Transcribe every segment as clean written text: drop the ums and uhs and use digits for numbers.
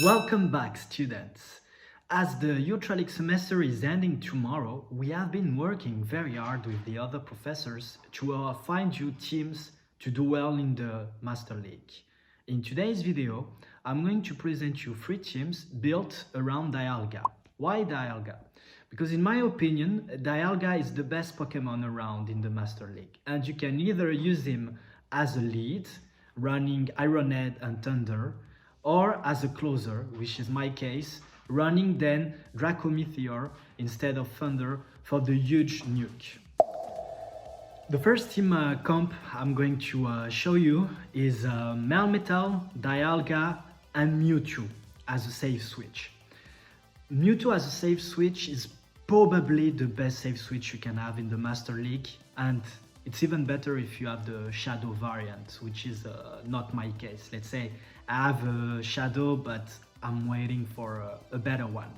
Welcome back, students. As the Ultralic semester is ending tomorrow, we have been working very hard with the other professors to find you teams to do well in the Master League. In today's video, I'm going to present you 3 teams built around Dialga. Why Dialga? Because in my opinion, Dialga is the best Pokemon around in the Master League, and you can either use him as a lead, running Iron Head and Thunder, or as a closer, which is my case, running then Draco Meteor instead of Thunder for the huge nuke. The first team comp I'm going to show you is Melmetal, Dialga and Mewtwo as a safe switch. Mewtwo as a safe switch is probably the best safe switch you can have in the Master League, and it's even better if you have the Shadow variant, which is not my case. Let's say I have a Shadow, but I'm waiting for a better one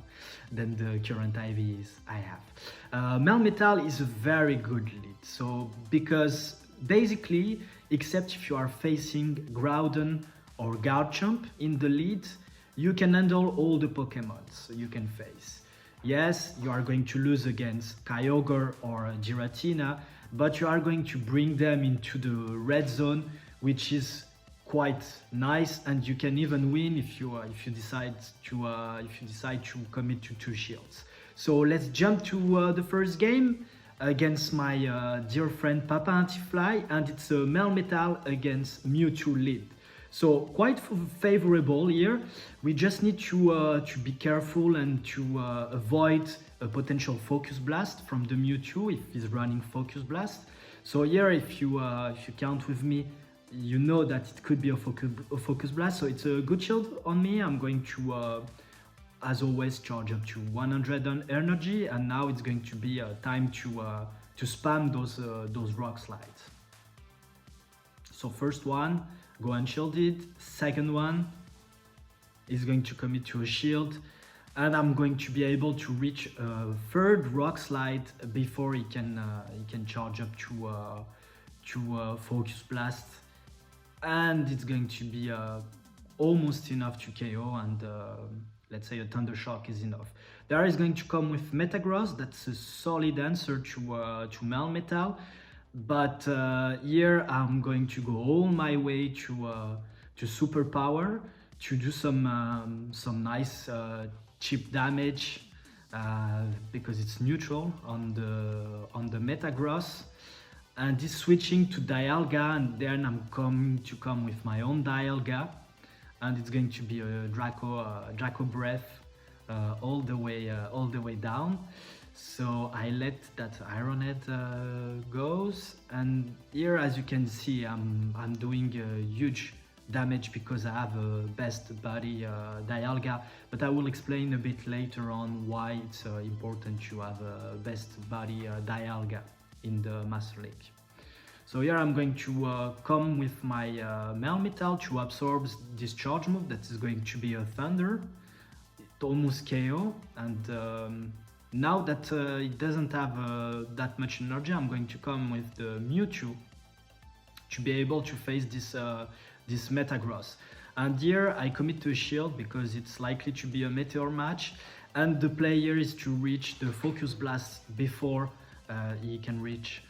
than the current IVs I have. Melmetal is a very good lead, so because basically, except if you are facing Groudon or Garchomp in the lead, you can handle all the Pokemons you can face. Yes, you are going to lose against Kyogre or Giratina, but you are going to bring them into the red zone, which is quite nice, and you can even win if you decide to commit to 2 shields. So let's jump to the first game against my dear friend Papa Antifly, and it's a Melmetal against Mewtwo lead. So quite favorable here. We just need to be careful and to avoid a potential Focus Blast from the Mewtwo if he's running Focus Blast. So here, if you count with me, you know that it could be a Focus Blast. So it's a good shield on me. I'm going to, as always, charge up to 100 on energy, and now it's going to be time to spam those rock slides. So first one, go unshielded. Second one is going to commit to a shield, and I'm going to be able to reach a third rock slide before he can charge up to Focus Blast, and it's going to be almost enough to KO, and let's say a Thunder Shock is enough. There is going to come with Metagross. That's a solid answer to Melmetal. But here I'm going to go all my way to Superpower to do some nice cheap damage because it's neutral on the Metagross, and this switching to Dialga, and then I'm going to come with my own Dialga, and it's going to be a Draco Breath all the way down. So I let that Iron Head goes, and here, as you can see, I'm doing huge damage because I have a best buddy Dialga, but I will explain a bit later on why it's important to have a best buddy Dialga in the Master League. So here I'm going to come with my Melmetal to absorb this charge move that is going to be a Thunder. It almost KO, and now that it doesn't have that much energy, I'm going to come with the Mewtwo to be able to face this Metagross. And here I commit to a shield because it's likely to be a Meteor match, and the player is to reach the Focus Blast before he can reach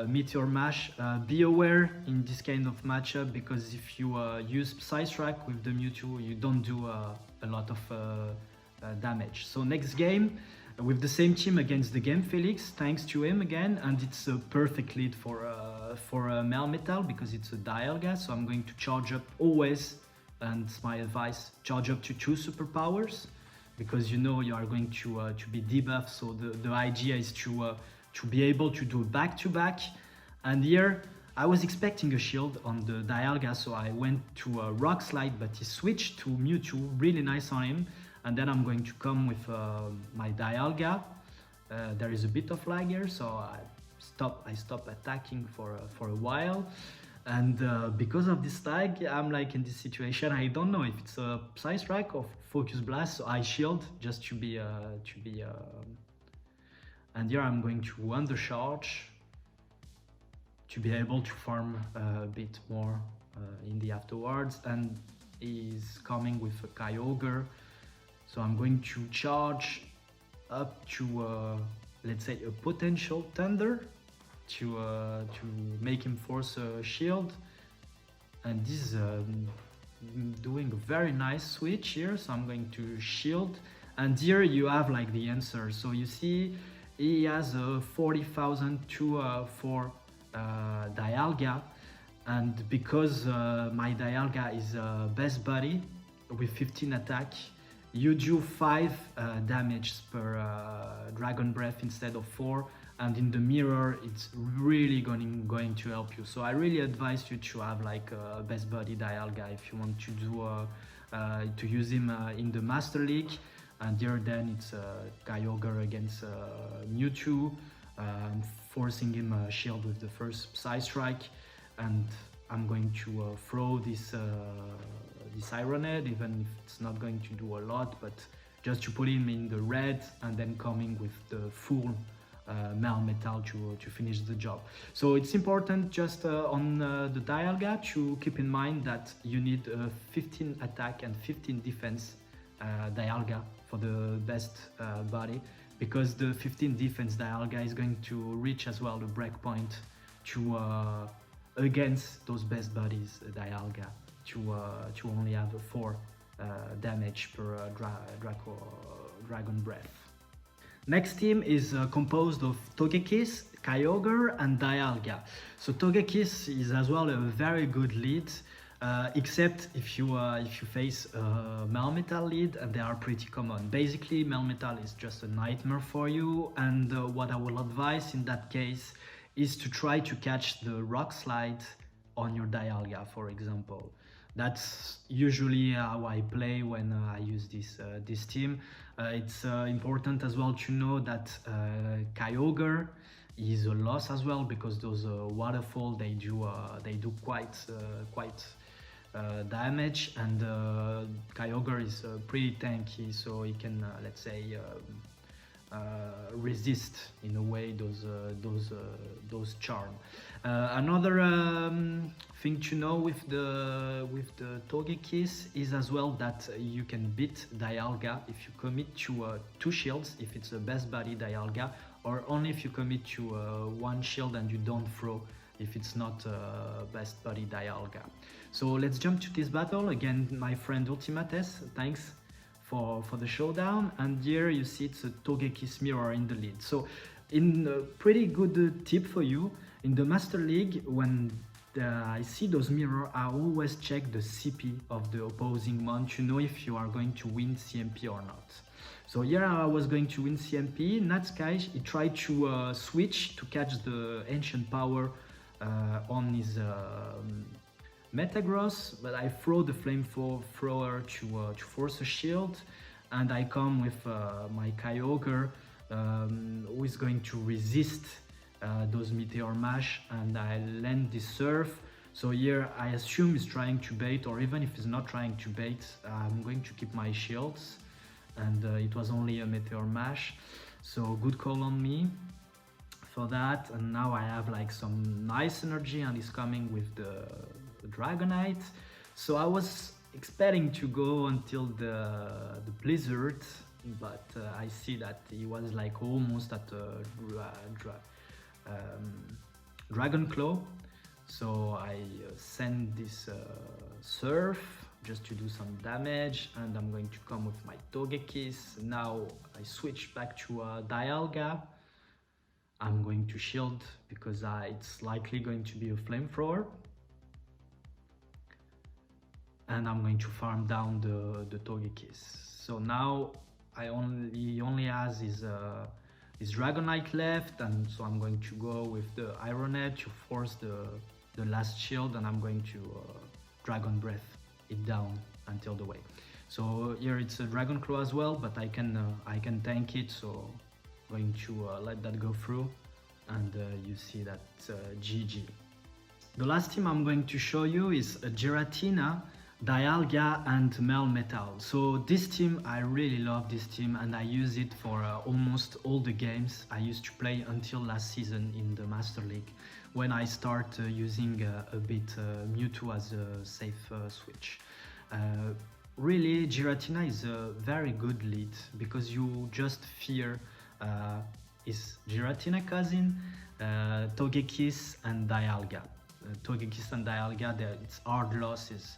Meteor Mash. Be aware in this kind of matchup, because if you use Psy-Strike with the Mewtwo, you don't do a lot of damage. So next game, with the same team against the Game Felix, thanks to him again, and it's a perfect lead for Melmetal because it's a Dialga. So I'm going to charge up always, and it's my advice, charge up to 2 superpowers, because you know you are going to be debuffed. So the idea is to be able to do back-to-back. And here I was expecting a shield on the Dialga, so I went to a Rock Slide, but he switched to Mewtwo, really nice on him. And then I'm going to come with my Dialga. There is a bit of lag here, so I stop attacking for a while. And because of this lag, I'm like in this situation. I don't know if it's a Psy-Strike or Focus Blast, so I shield just to be and here I'm going to undercharge to be able to farm a bit more in the afterwards. And is coming with a Kyogre. So I'm going to charge up to let's say a potential Thunder to make him force a shield, and this is doing a very nice switch here. So I'm going to shield, and here you have like the answer. So you see he has 40,000 for Dialga, and because my Dialga is best buddy with 15 attack, you do 5 damage per Dragon Breath instead of 4, and in the mirror it's really going to help you. So I really advise you to have like a best buddy Dialga if you want to do to use him in the Master League. And here then it's Kyogre against Mewtwo, forcing him a shield with the first Psy Strike, and I'm going to throw this Iron Head, even if it's not going to do a lot, but just to put him in the red and then coming with the full Melmetal to finish the job. So it's important just on the Dialga to keep in mind that you need 15 attack and 15 defense Dialga for the best body, because the 15 defense Dialga is going to reach as well the breakpoint to against those best buddies Dialga to only have 4 damage per Dragon Breath. Next team is composed of Togekiss, Kyogre and Dialga. So Togekiss is as well a very good lead, except if you face Melmetal lead, and they are pretty common. Basically Melmetal is just a nightmare for you, and what I will advise in that case is to try to catch the Rock Slide on your Dialga, for example. That's usually how I play when I use this team. It's important as well to know that Kyogre is a loss as well, because those waterfall they do quite damage, and Kyogre is pretty tanky, so he can let's say resist in a way those charm. Another thing to know with the Togekiss is as well that you can beat Dialga if you commit to 2 shields, if it's a best buddy Dialga, or only if you commit to 1 shield and you don't throw if it's not best buddy Dialga. So let's jump to this battle again. My friend Ultimates, thanks for the showdown, and here you see it's a Togekiss mirror in the lead. So in a pretty good tip for you, in the Master League, when I see those mirror, I always check the CP of the opposing one to know if you are going to win CMP or not. So here I was going to win CMP. Natsky, he tried to switch to catch the Ancient Power on his Metagross, but I throw the Flamethrower to force a shield, and I come with my Kyogre, who is going to resist those Meteor Mash, and I land this Surf. So here I assume he's trying to bait, or even if he's not trying to bait, I'm going to keep my shields, and it was only a Meteor Mash, so good call on me for that. And now I have like some nice energy, and he's coming with the Dragonite. So I was expecting to go until the Blizzard, but I see that he was like almost at Dragon Claw. So I send this Surf just to do some damage, and I'm going to come with my Togekiss. Now I switch back to Dialga. I'm going to shield because it's likely going to be a Flamethrower, and I'm going to farm down the Togekiss. So now he only has his Dragonite left, and so I'm going to go with the Iron Head to force the last shield, and I'm going to Dragon Breath it down until the way. So here it's a Dragon Claw as well, but I can tank it, so I'm going to let that go through, and you see that GG. The last team I'm going to show you is Giratina, Dialga and Melmetal. So this team, I really love this team, and I use it for almost all the games I used to play until last season in the Master League, when I start using a bit Mewtwo as a safe switch. Really, Giratina is a very good lead because you just fear his Giratina cousin, Togekiss and Dialga. Togekiss and Dialga, it's hard losses,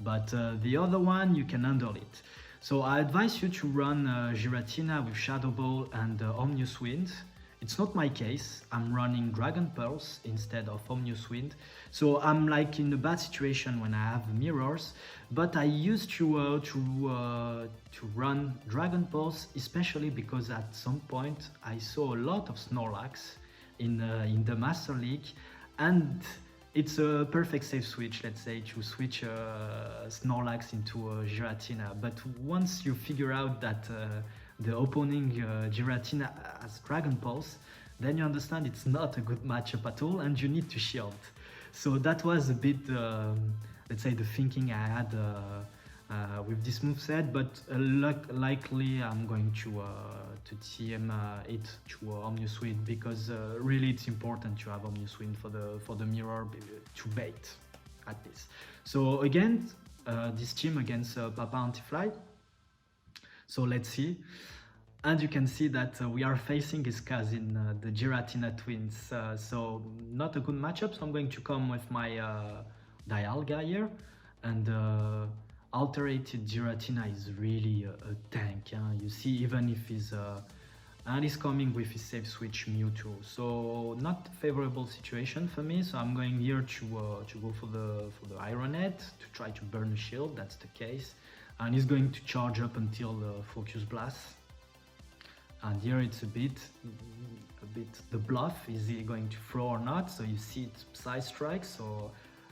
but the other one you can handle it. So I advise you to run Giratina with Shadow Ball and Omnius Wind. It's not my case. I'm running Dragon Pulse instead of Omnius Wind. So I'm like in a bad situation when I have mirrors, but I used to run Dragon Pulse, especially because at some point I saw a lot of Snorlax in the Master League, and it's a perfect safe switch, let's say, to switch Snorlax into Giratina. But once you figure out that the opponent Giratina has Dragon Pulse, then you understand it's not a good matchup at all and you need to shield. So that was a bit, let's say, the thinking I had with this moveset, but likely I'm going to TM it to Omnius Wind because really it's important to have Omnius Wind for the mirror to bait at this. So again, this team against Papa Antifly. So let's see. And you can see that we are facing his cousin, the Giratina twins. So not a good matchup. So I'm going to come with my Dialga here. And alterated Giratina is really a tank. You see, even if he's... and he's coming with his safe switch Mewtwo. So not favorable situation for me. So I'm going here to go for the Iron Head to try to burn a shield. That's the case. And he's going to charge up until the Focus Blast. And here it's a bit the bluff. Is he going to throw or not? So you see it's Psy Strike. So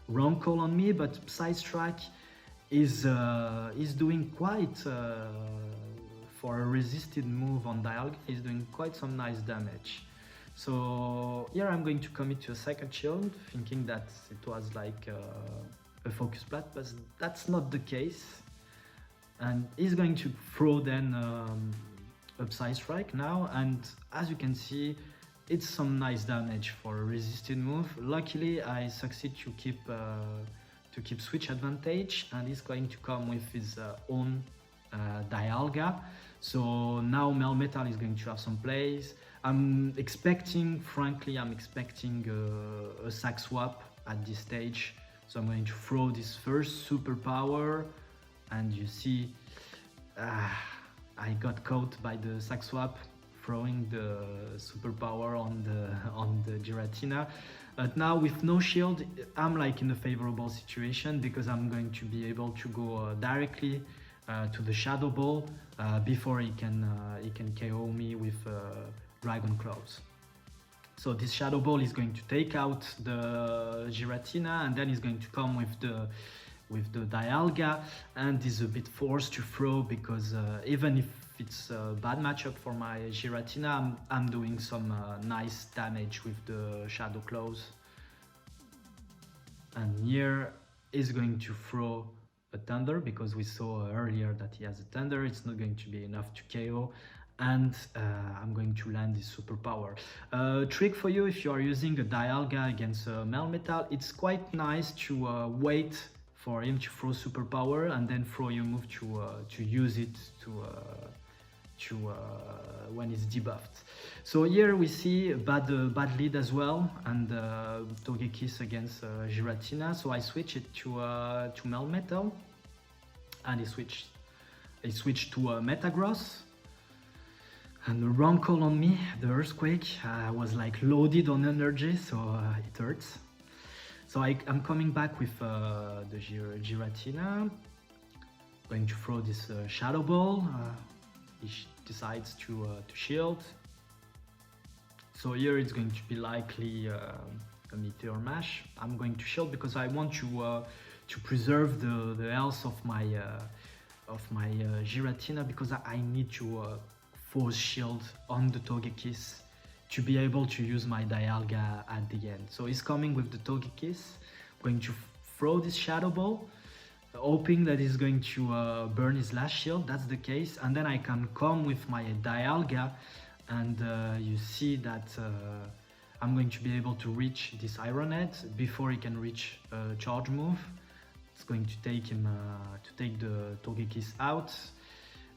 wrong call on me, but Psy Strike is doing quite for a resisted move on Dialga. He's doing quite some nice damage. So here I'm going to commit to a second shield, thinking that it was like a Focus Blast, but that's not the case. And he's going to throw then Psy Strike now, and as you can see, it's some nice damage for a resisted move. Luckily, I succeed to keep switch advantage, and he's going to come with his own Dialga. So now Melmetal is going to have some plays. I'm expecting a sack swap at this stage. So I'm going to throw this first superpower, and you see, I got caught by the sack swap, throwing the superpower on the Giratina. But now with no shield, I'm like in a favorable situation because I'm going to be able to go directly to the Shadow Ball before he can KO me with Dragon Claws. So this Shadow Ball is going to take out the Giratina, and then he's going to come with the Dialga, and is a bit forced to throw because even if it's a bad matchup for my Giratina, I'm doing some nice damage with the Shadow Claws. And here is going to throw a Thunder because we saw earlier that he has a Thunder. It's not going to be enough to KO, and I'm going to land this superpower. Trick for you if you are using a Dialga against Melmetal, it's quite nice to wait for him to throw superpower and then throw your move to use it when it's debuffed. So here we see a bad lead as well, and Togekiss against Giratina. So I switch it to Melmetal, and he switched to Metagross. And the wrong call on me, the Earthquake. I was like loaded on energy, so it hurts. So I'm coming back with the Giratina, going to throw this Shadow Ball. He decides to shield. So here it's going to be likely a Meteor Mash. I'm going to shield because I want to preserve the health of my Giratina, because I need to force shield on the Togekiss to be able to use my Dialga at the end. So he's coming with the Togekiss, going to throw this Shadow Ball, hoping that he's going to burn his last shield. That's the case, and then I can come with my Dialga, and you see that I'm going to be able to reach this Iron Head before he can reach a charge move. It's going to take him to take the Togekiss out.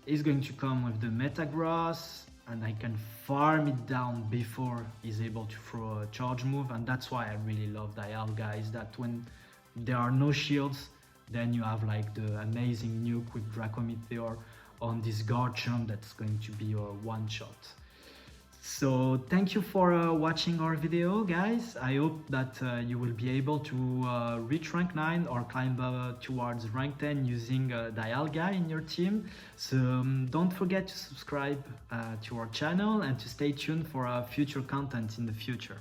He's going to come with the Metagross, and I can farm it down before he's able to throw a charge move. And that's why I really love Dialga, is that when there are no shields, then you have like the amazing nuke with Draco Meteor on this Garchomp that's going to be a one-shot. So thank you for watching our video, guys. I hope that you will be able to reach rank 9 or climb towards rank 10 using Dialga in your team. So don't forget to subscribe to our channel and to stay tuned for future content in the future.